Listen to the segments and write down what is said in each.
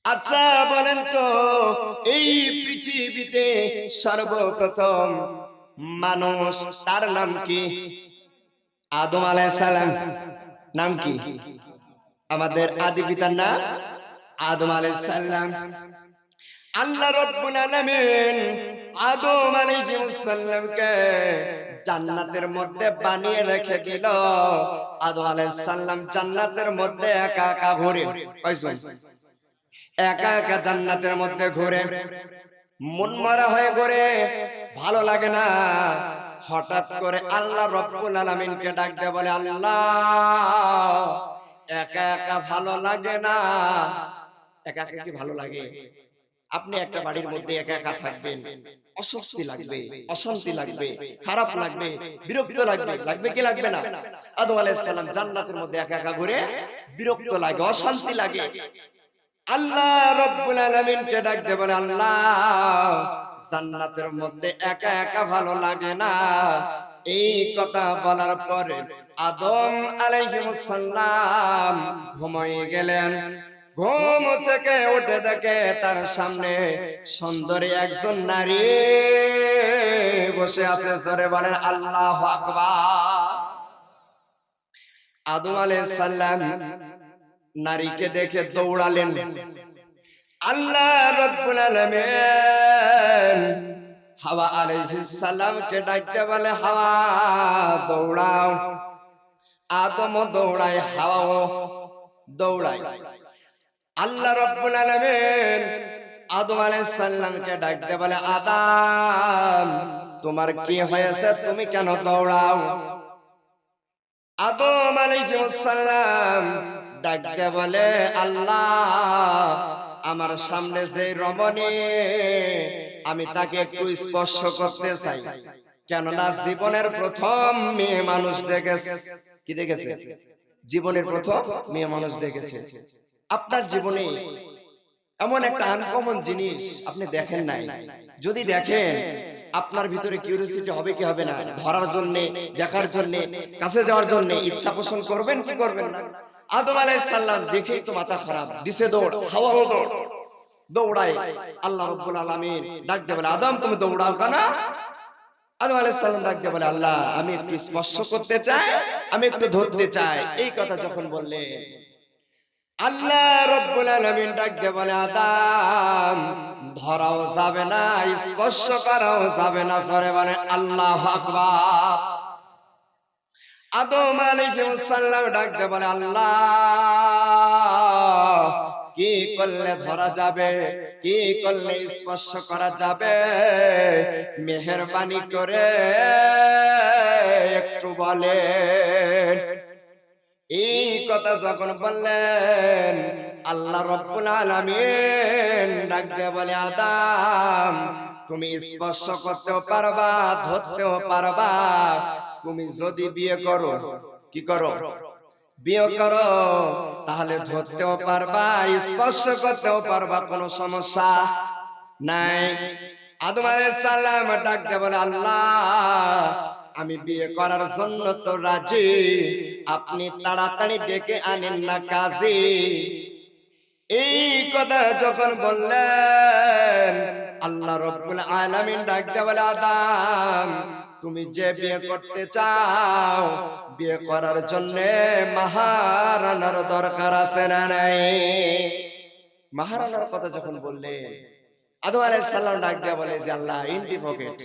আচ্ছা বলেন তো, এই পৃথিবীতে সর্বপ্রথম মানুষ, তার নাম কি? আদম আলাইহিস সালাম। নাম কি? আমাদের আদি পিতার নাম আদম আলাইহিস সালাম। আল্লাহ রাব্বুল আলামিন আদম আলাইহিস সালামকে জান্নাতের মধ্যে বানিয়ে রেখে দিল। আদম আলাইহিস সালাম জান্নাতের মধ্যে একা একা ঘুরে। কয়জন? একা একা জান্নাতের মধ্যে ঘুরে, মন মারা হয়ে ঘুরে, ভালো লাগে না। হঠাৎ করে আল্লাহ রাব্বুল আলামিনকে ডাক দিয়ে বলে, আল্লাহ, একা একা ভালো লাগে না। একা একা কি ভালো লাগে? আপনি একটা বাড়ির মধ্যে একা একা থাকবেন, অস্বস্তি লাগবে, অশান্তি লাগবে, খারাপ লাগবে, বিরক্ত লাগবে, লাগবে কি লাগবে না? আদম আলাইহিস সালাম জান্নাতের মধ্যে একা একা ঘুরে, বিরক্ত লাগে, অশান্তি লাগে। আল্লাহ রাব্বুল আলামিনকে ডাক দিয়ে বলে, আল্লাহ, জান্নাতের মধ্যে একা একা ভালো লাগে না। এই কথা বলার পরে আদম আলাইহিস সালাম ঘুমিয়ে গেলেন। ঘুম থেকে উঠে দেখে তার সামনে সুন্দরী একজন নারী বসে আছে। জোরে বলেন আল্লাহু আকবার। আদম আলাইহিস সালাম নারীকে দেখে দৌড়ালেন। আল্লাহ রাব্বুল আলামিন হাওয়া আলাইহিস সালামকে ডাকতে বলে, হাওয়া দৌড়াও। আদম দৌড়ায়, হাওয়াও দৌড়ায়। আল্লাহ রাব্বুল আলামিন আদম আলাইহিস সালামকে ডাকতে বলে, আদম, তোমার কি হয়েছে? তুমি কেন দৌড়াও? আদম আলাইহিস সালাম ডাকতে বলে, আল্লাহ, আমার সামনে যে রমণী, আমি তাকে একটু স্পর্শ করতে চাই। কেননা জীবনের প্রথম মেয়ে মানুষ দেখেছে। কি দেখেছে? জীবনের প্রথম মেয়ে মানুষ দেখেছে। আপনার জীবনে এমন একটা আনকমন জিনিস আপনি দেখেন নাই। যদি দেখেন, আপনার ভিতরে কিউরিওসিটি হবে কি হবে না? ধরার জন্য, দেখার জন্য, কাছে যাওয়ার জন্য ইচ্ছা পোষণ করবেন কি করবেন না? আদম আলাইহিস সালাম দেখেই তো মাথা খারাপ, দিছে দৌড়, হাওয়াও দৌড়, দৌড়ায়। আল্লাহ রাব্বুল আলামিন ডাক দিয়ে বলে, আদম, তুমি দৌড়াও কেন? আদম আলাইহিস সালাম ডাক দিয়ে বলে, আল্লাহ, আমি একটু স্পর্শ করতে চাই, আমি একটু ধরতে চাই। এই কথা যখন বললেন, আল্লাহ রাব্বুল আলামিন ডাক দিয়ে বলে, আদম, ধরাও যাবে না, স্পর্শ করাও যাবে না। জোরে বলেন আল্লাহু আকবার। আদম আলাইহিস সালাম ডাক দিয়ে বলে, আল্লাহ, কি করলে ধরা যাবে, কি করলে স্পর্শ করা যাবে? মেহেরবানি করে একটু বলেন। এই কথা যখন বললেন, আল্লাহ রাব্বুল আলামিন ডাক দিয়ে বলে, আদম, তুমি স্পর্শ করতেও পারবা, ধরতেও পারবা। তুমি যদি বিয়ে করো, কি করো? বিয়ে করো, তাহলে ধরতেও পারবা, স্পর্শ করতেও পারবা, কোনো সমস্যা নাই। আদম আলাইহিস সালাম ডাক দিয়ে বলে, আল্লাহ, আমি বিয়ে করার জন্য তো রাজি, আপনি তাড়াতাড়ি ডেকে আনেন না কাজী। এই কথা যখন বললেন, আল্লাহ রাব্বুল আলামিন ডাক দিয়ে বলে, আদম, তুমি যে বিয়ে করতে চাও, বিয়ে করার জন্য মাহারানার দরকার আছে না নাই? মাহারানার কথা যখন বললেন, আদম আলাইহিস সালাম ডাক দিয়ে বলে যে, আল্লাহ, ইনটি পকেট,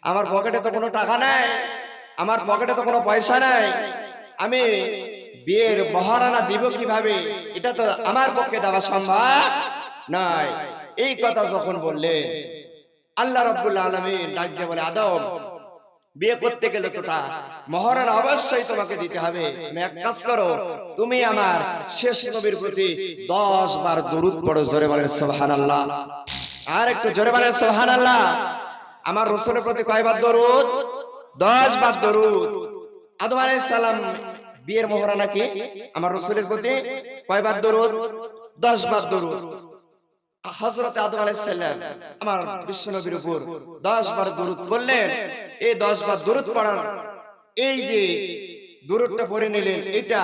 আমার পকেটে তো কোনো টাকা নাই, আমার পকেটে তো কোনো পয়সা নাই, আমি বিয়ের মহারানা দিব কিভাবে? এটা তো আমার পক্ষে দেওয়া সম্ভব নয়। এই কথা যখন বললেন, আল্লাহ রাব্বুল আলামিন ডাক দিয়ে বলে, আদম, বিয়ে করতে গেলে তো মহারানা অবশ্যই তোমাকে দিতে হবে। তুমি এক কাজ করো, তুমি আমার শেষ নবীর প্রতি 10 বার দরুদ পড়ো। জোরে বলেন সুবহানাল্লাহ। আর একটু জোরে বলেন সুবহানাল্লাহ। আমার রাসূলের প্রতি কয়বার দরুদ? 10 বার দরুদ। আদম আলাইহিস সালাম বিয়ের মহারানা কি? আমার রাসূলের প্রতি কয়বার দরুদ? 10 বার দরুদ। হযরত আদম আলাইহিস সালাম আমার বিশ্বনবীর উপর 10 বার দরুদ পড়লেন। এই 10 বার দরুদ পড়ার, এই যে দরুদটা পড়ে নিলেন, এটা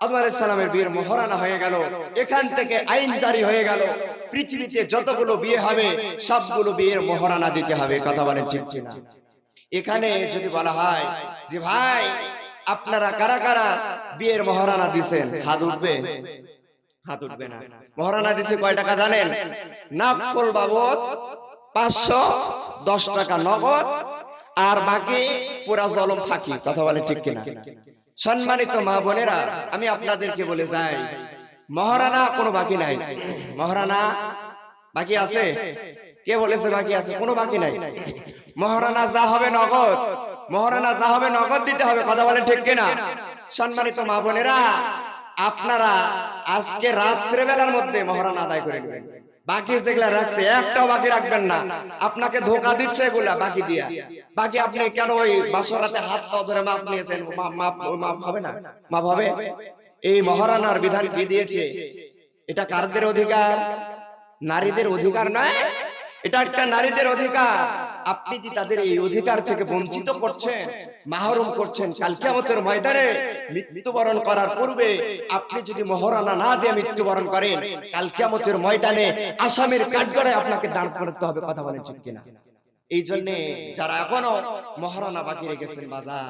আদম আলাইহিস সালামের বিয়ের মহারানা হয়ে গেল। এখান থেকে আইন জারি হয়ে গেল, পৃথিবীতে যতগুলো বিয়ে হবে সবগুলো বিয়ের মহারানা দিতে হবে। কথা বলেন ঠিক কিনা? এখানে যদি বলা হয় যে ভাই আপনারা কারা কারা বিয়ের মহারানা দিবেন, হাত উঠবে? হাত উঠবে না। মহারানা দিছে কয় টাকা জানেন? নাকফল বাবদ 510 টাকা নগদ, আর বাকি পুরা জলম ফাঁকি। কথা বলে ঠিক কিনা? সম্মানিত মা বোনেরা, আমি আপনাদেরকে বলে যাই, মহারানা কোনো বাকি নাই। মহারানা বাকি আছে? কে বলেছে বাকি আছে? কোনো বাকি নাই। মহারানা যা হবে নগদ, মহারানা যা হবে নগদ দিতে হবে। কথা বলে ঠিক কিনা? সম্মানিত মা বোনেরা, আপনারা আজকে রাত্রে বেলার মধ্যে মহারানা আদায় করে নেবেন। বাকি যেগুলা রাখছে একটাও বাকি রাখবেন না। আপনাকে ধোকা দিচ্ছে এগুলা বাকি দিয়া। বাকি আপনি কেন ওই বাসরাতে হাত পা ধরে মাপ নিয়েছেন? মাপ হবে না? মাপ হবে? এই মহারানার বিধান কি দিয়েছে? এটা কারদের অধিকার? নারীদের অধিকার নয়, এটা একটা নারীদের অধিকার। আপনি যে তাদের এই অধিকার থেকে বঞ্চিত করছেন, মাহরুম করছেন, কাল কিয়ামতের ময়দানে মৃত্যুবরণ করার পূর্বে আপনি যদি মহারানা না দিয়ে মৃত্যুবরণ করেন, কাল কিয়ামতের ময়দানে আসামির কাঠগড়ায় আপনাকে দাঁড় করতে হবে। কথা বলেন ঠিক কিনা? এই জন্য যারা এখনো মহারানা বাকি রেখেছেন, বাজার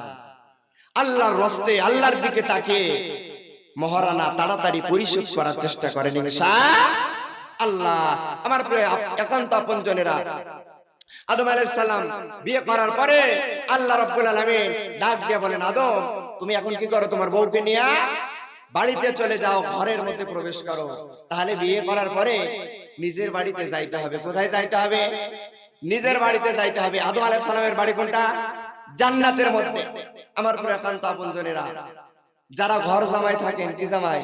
আল্লাহর রাস্তে আল্লাহর দিকে তাকিয়ে মহারানা তাড়াতাড়ি পরিশোধ করার চেষ্টা করেন ইনশাআল্লাহ। আমার প্রিয় একান্ত আপনজনেরা, আদম আলাইহিস সালাম বিয়ে করার পরে আল্লাহ রাব্বুল আলামিন ডাক দিয়ে বলেন, আদম তুমি এখন কি করো? তোমার বউকে নিয়ে বাড়িতে চলে যাও, ঘরের মধ্যে প্রবেশ করো। তাহলে বিয়ে করার পরে নিজের বাড়িতে যাইতে হবে। কোথায় যাইতে হবে? নিজের বাড়িতে যাইতে হবে। আদম আলাইহিস সালামের বাড়ি কোনটা? জান্নাতের মধ্যে। আমার প্রিয় একান্ত আপনজনেরা, যারা ঘর জামাই থাকেন, কি জামাই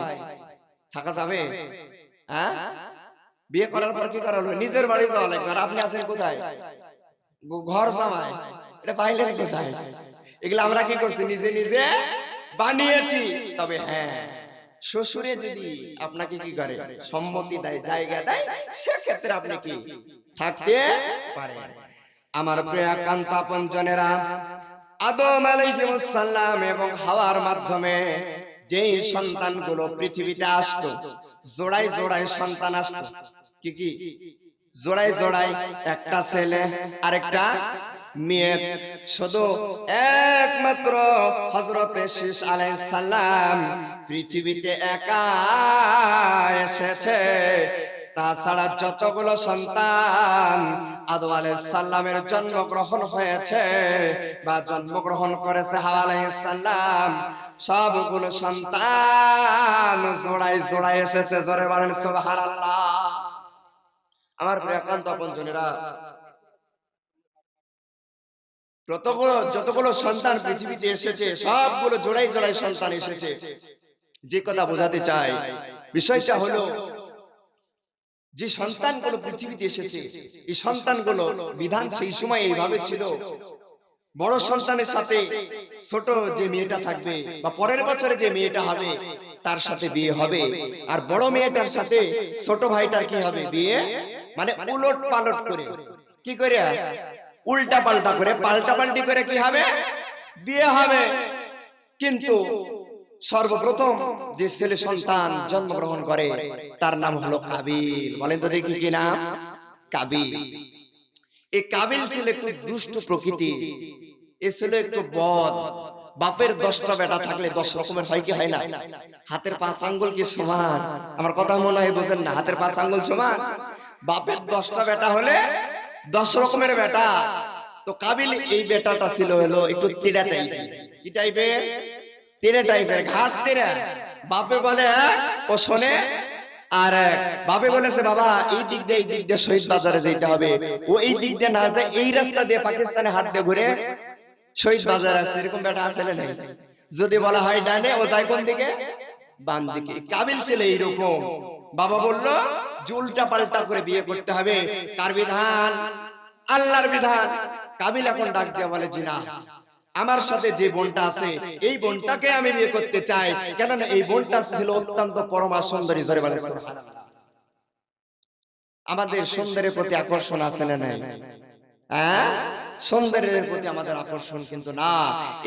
থাকা যাবে? হ্যাঁ, বিয়ে করার পর কি করা হলো? নিজের বাড়ি যাওয়া লাগবে। আর আপনি আছেন কোথায়? ঘর জামাই। এটা পাইলেন কোথায়? এগুলো আমরা কি করছি? নিজে নিজে বানিয়েছি। তবে হ্যাঁ, শ্বশুরে যদি আপনাকে কি করে, সম্মতি দেয়, জায়গা দেয়, সেক্ষেত্রে আপনি কি থাকতে পারেন। আমার প্রিয় একান্ত আপনজনেরা, আদম আলাইহিস সালাম এবং হাওয়ার মাধ্যমে যেই সন্তানগুলো পৃথিবীতে আসতো, জোড়ায় জোড়ায় সন্তান আসতো। কি কি? জোড়ায় জোড়ায়, একটা ছেলে আর একটা মেয়ে। শুধু একমাত্র হযরত শীস আলাইহিস সালাম পৃথিবীতে একা এসেছে। তাছাড়া যতগুলো সন্তান আদম আলাইহিস সালামের জন্মগ্রহণ হয়েছে বা জন্মগ্রহণ করেছে হাওয়া আলাইহিস সালাম, সবগুলো সন্তান জোড়ায় জোড়ায় এসেছে। জোরে বলেন সুবহানাল্লাহ। আমার প্রিয় একান্ত আপনজনেরা, যতগুলো সন্তান পৃথিবীতে এসেছে সবগুলো জোড়ায় জোড়ায় সন্তান এসেছে। যে কথা বোঝাতে চাই, বিষয়টা হলো যে সন্তানগুলো পৃথিবীতে এসেছে, এই সন্তানগুলো বিধান সেই সময় এইভাবে ছিল, বড় সন্তানের সাথে ছোট যে মেয়েটা থাকবে বা পরের বছরে যে মেয়েটা হবে তার সাথে বিয়ে হবে, আর বড় মেয়েটার সাথে ছোট ভাইটার কি হবে? বিয়ে। মানে উলট পালট করে, কি করে? উল্টা পাল্টা করে, পাল্টা পাল্টি করে কি হবে? বিয়ে হবে। কিন্তু সর্বপ্রথম যে ছেলে সন্তান জন্মগ্রহণ করে তার নাম হলো কাবিল। বলেন তো দেখি কি নাম? কাবিল। এই কাবিল ছিল একটু দুষ্ট প্রকৃতি, এ ছিল একটু বদ। বাপের 10টা বেটা থাকলে 10 রকমের হয় কি হয় না? হাতের 5 আঙ্গুল কি সমান? আমার কথা মনে হয় বোঝেন না? হাতের 5 আঙ্গুল সমান। বাপের 10টা বেটা হলে 10 রকমের বেটা। তো কাবিল এই বেটাটা ছিল হলো একটু তেড়া টাইপের। কি টাইপের? তেড়া টাইপের, ঘাট তেড়া। বাপে বলে ও শোনে, আর বাপে বলেছে বাবা এই দিক দিয়ে শহীদ বাজারে যেতে হবে। ও এই দিক দিয়ে না যায়, এই রাস্তা দিয়ে পাকিস্তানে হাত দিয়ে ঘুরে শহীদ বাজার আছে। এরকম বেটা আছে না? যদি বলা হয় ডানে, ও যায় কোন দিকে? বাম দিকে। কাবিল ছিল এইরকম। বাবা বললো যে উল্টা পাল্টা করে বিয়ে করতে হবে। কার বিধান? আল্লাহর বিধান। কাবিল এখন ডাক দিয়ে বলে, জি না, আমার সাথে যে বোনটা আছে এই বোনটাকে আমি বিয়ে করতে চাই, কেননা এই বোনটা ছিল অত্যন্ত পরমা সুন্দরী। জোরে বলেন সুবহানাল্লাহ। আমাদের সুন্দরের প্রতি আকর্ষণ আছে না নাই? হ্যাঁ, সুন্দরের প্রতি আমাদের আকর্ষণ, কিন্তু না,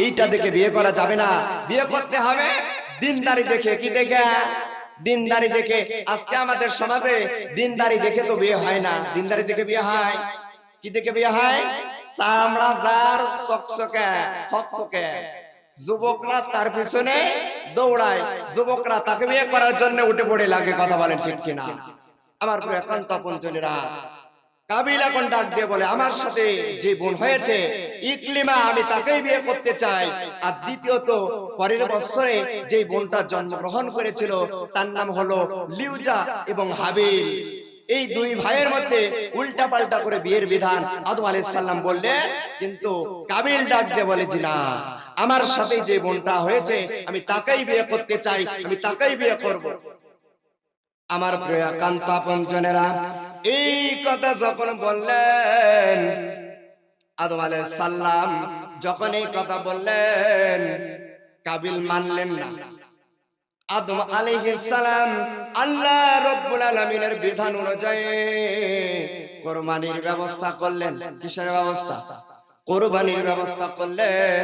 এইটা দেখে বিয়ে করা যাবে না। বিয়ে করতে হবে দিনদারি দেখে, কি দেখে? দিনদারি দেখে। আজকে আমাদের সমাজে দিনদারি দেখে তো বিয়ে হয় না, দিনদারি দেখে বিয়ে হয়। কি দেখে বিয়ে হয়? চামড়া যার চকচকে ফকফকে, যুবকরা তার পিছনে দৌড়ায়, যুবকরা তাকে বিয়ে করার জন্য উঠে পড়ে লাগে। কথা বলেন ঠিক কিনা? আমার প্রিয় একান্ত আপনজনেরা, কাবিল এখন ডাক দিয়ে বলে, আমার সাথে যে বোন হয়েছে ইকলিমা, আমি তাকেই বিয়ে করতে চাই। আর দ্বিতীয়ত, পরের বছরে যে বোনটা জন্মগ্রহণ করেছিল তার নাম হলো লিউজা এবং হাবিল। এই দুই ভাইয়ের মধ্যে উল্টা পাল্টা করে বিয়ের বিধান আদম আলাইহিস সালাম বললেন, কিন্তু কাবিল ডাক দিয়ে বলে যে না, আমার সাথে যে বোনটা হয়েছে আমি তাকেই বিয়ে করতে চাই, আমি তাকেই বিয়ে করব। আমার প্রিয় একান্ত আপনজনেরা, এই কথা যখন বললেন আদম আলাইহিস সালাম, যখন এই কথা বললেন, কাবিল মানলেন না। আদম আলাইহিস সালাম আল্লাহ রাব্বুল আলামিনের বিধান অনুযায়ী কুরবানির ব্যবস্থা করলেন। কিসের ব্যবস্থা? কুরবানির ব্যবস্থা করলেন।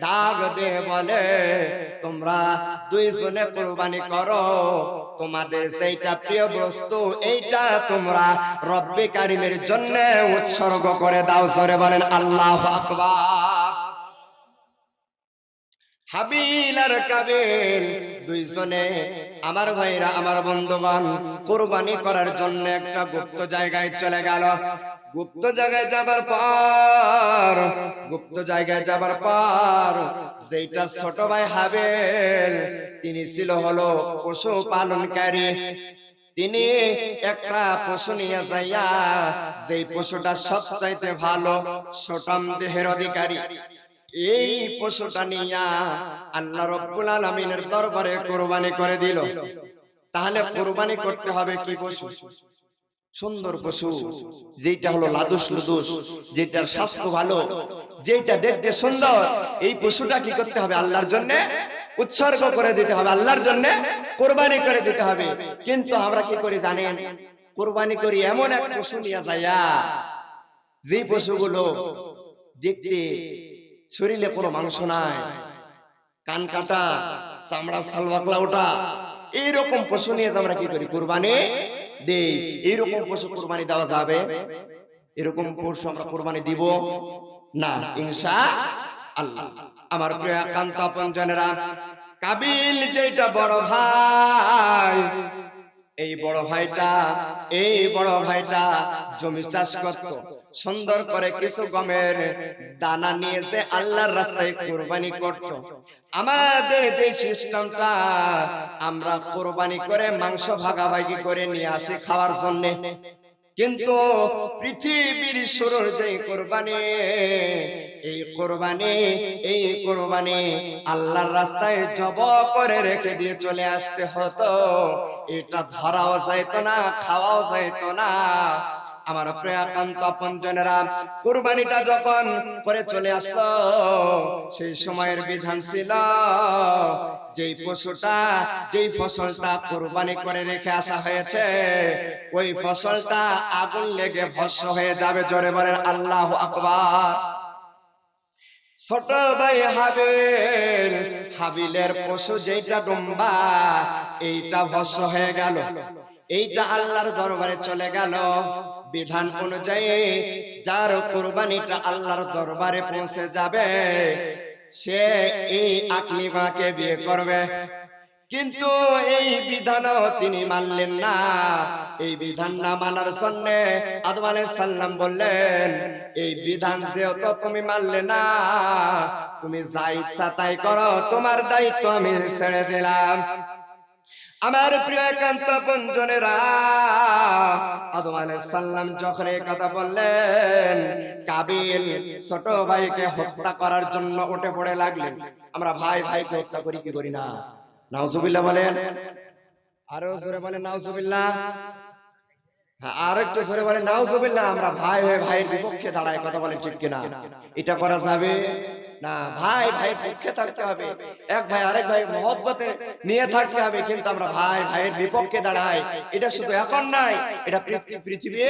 ডাক দিয়ে বলে, তোমরা দুইজনে কুরবানি করো, তোমাদের সেইটা প্রিয় বস্তু এইটা তোমরা রব্বে কারীমের জন্য উৎসর্গ করে দাও। জোরে বলেন আল্লাহু আকবার। হাবিল আর কাবিল দুইজনে, আমার ভাইরা, আমার বন্ধুগণ, কুরবানি করার জন্য একটা গুপ্ত জায়গায় চলে গেল। গুপ্ত জায়গায় যাবার পর যেটা ছোট ভাই হাবিল, তিনি ছিল হলো পশু পালনকারী। তিনি একটা পশু নিয়ে যাইয়া, যেই পশুটা সবচাইতে ভালো, সুঠাম দেহের অধিকারী, এই পশুটা নিয়া আল্লাহ রাব্বুল আলামিনের দরবারে কুরবানি করে দিল। তাহলে কুরবানি করতে হবে কি পশু? সুন্দর পশু, যেটা হলো লাদুস লুদুস, যেটার স্বাস্থ্য ভালো, যেটা দেখতে সুন্দর, এই পশুটা কি করতে হবে? আল্লাহর জন্য উৎসর্গ করে দিতে হবে, আল্লাহর জন্য কুরবানি করে দিতে হবে। কিন্তু আমরা কি করি জানেন? কুরবানি করি এমন এক পশু নিয়ে যাইয়া, যে পশুগুলো দেখতে শরীরে কোনো মাংস নাই, কান কাটা, চামড়া সালবাকলা ওটা, এইরকম পশু নিয়ে আমরা কি করি? কুরবানি দেই। এইরকম পশু কুরবানি দেওয়া যাবে? এরকম পশু আমরা কুরবানি দিব না ইনশাআল্লাহ। আমার প্রিয় একান্ত আপনজনেরা, কাবিল যেটা বড় ভাই, এই বড় ভাইটা জমি চাষ করত, সুন্দর করে কিছু গমের দানা নিয়ে যে আল্লাহর রাস্তায় কুরবানি করত। আমাদের যে সিস্টেমটা, আমরা কুরবানি করে মাংস ভাগাভাগি করে নিয়ে আসি খাওয়ার জন্য, কিন্তু পৃথিবীর শুরুর যে কুরবানি, এই কুরবানি আল্লাহর রাস্তায় জবাই করে রেখে দিয়ে চলে আসতে হতো। এটা ধরাও যাইতো না, খাওয়াও যাইতো না। আমার প্রিয় একান্ত আপনজনেরা, কুরবানিটা যখন করে চলে আসলো, সেই সময়ের বিধান ছিল, যেই পশুটা, যেই ফসলটা কুরবানি করে রেখে আসা হয়েছে, ওই ফসলটা আগুন লেগে ভস্ম হয়ে যাবে। জোরে বলেন আল্লাহু আকবার। ছোট ভাই হাবিলের পশু যেটা ডুম্বা, এইটা ভস্ম হয়ে গেল, এইটা আল্লাহর দরবারে চলে গেল। বিধান অনুযায়ী যার কুরবানিটা আল্লাহর দরবারে পৌঁছে যাবে, সে এই আকলিমাকে বিয়ে করবে। কিন্তু এই বিধানও তিনি মানলেন না। এই বিধান না মানার জন্য আদম আলাইহিস সালাম বললেন, এই বিধান যেহেতু তুমি মানলে না, তুমি যা ইচ্ছা তাই করো, তোমার দায়িত্ব আমি ছেড়ে দিলাম। আমার প্রিয় একান্ত আপনজনেরা, আদম আলাইহিস সালাম যখন এই কথা বললেন, কাবিল ছোট ভাইকে হত্যা করার জন্য উঠে পড়ে লাগলেন। আমরা ভাই ভাইকে হত্যা করি কি করি না? নাউজুবিল্লাহ বলেন, আরো জোরে বলেন নাউজুবিল্লাহ। আর একটু জোরে বলেন নাউজুবিল্লাহ। আমরা ভাই হয়ে ভাইয়ের বিপক্ষে দাঁড়াই, কথা বলেন ঠিক কিনা? এটা করা যাবে না। ভাই ভাইয়ের পক্ষে থাকতে হবে, এক ভাই আরেক ভাই মহব্বতে নিয়ে থাকতে হবে, কিন্তু আমরা ভাই ভাইয়ের বিপক্ষে দাঁড়াই। এটা শুধু এখন নাই, এটা পৃথিবী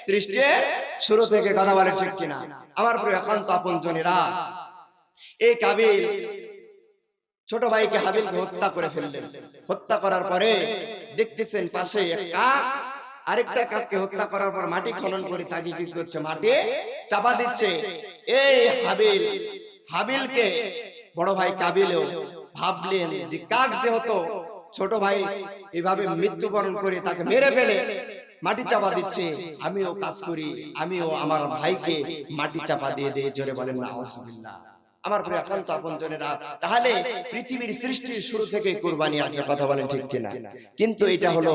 সৃষ্টির শুরু থেকে, কথা বলেন ঠিক কিনা? আমার প্রিয় একান্ত আপনজনেরা, এই কাবিল ছোট ভাইকে হাবিলকে হত্যা করে ফেললেন। হত্যা করার পরে দেখতেছেন পাশে এক কাক আরেকটা কাককে হত্যা করার পর মাটি খনন করে তাকে কি করছে, মাটি চাপা দিচ্ছে। এই হাবিলকে বড় ভাই কাবিলও ভাবলেন যে কাক যেহেতু ছোট ভাই এভাবে মৃত্যুবরণ করে তাকে মেরে ফেলে মাটি চাপা দিচ্ছে, আমিও কাজ করি, আমিও আমার ভাইকে মাটি চাপা দিয়ে দিয়ে। জোরে বলেন নাউজুবিল্লাহ। আমার প্রিয় একান্ত আপনজনেরা, তাহলে পৃথিবীর সৃষ্টির শুরু থেকে কুরবানি আছে, কথা বলেন ঠিক কিনা? কিন্তু এটা হলো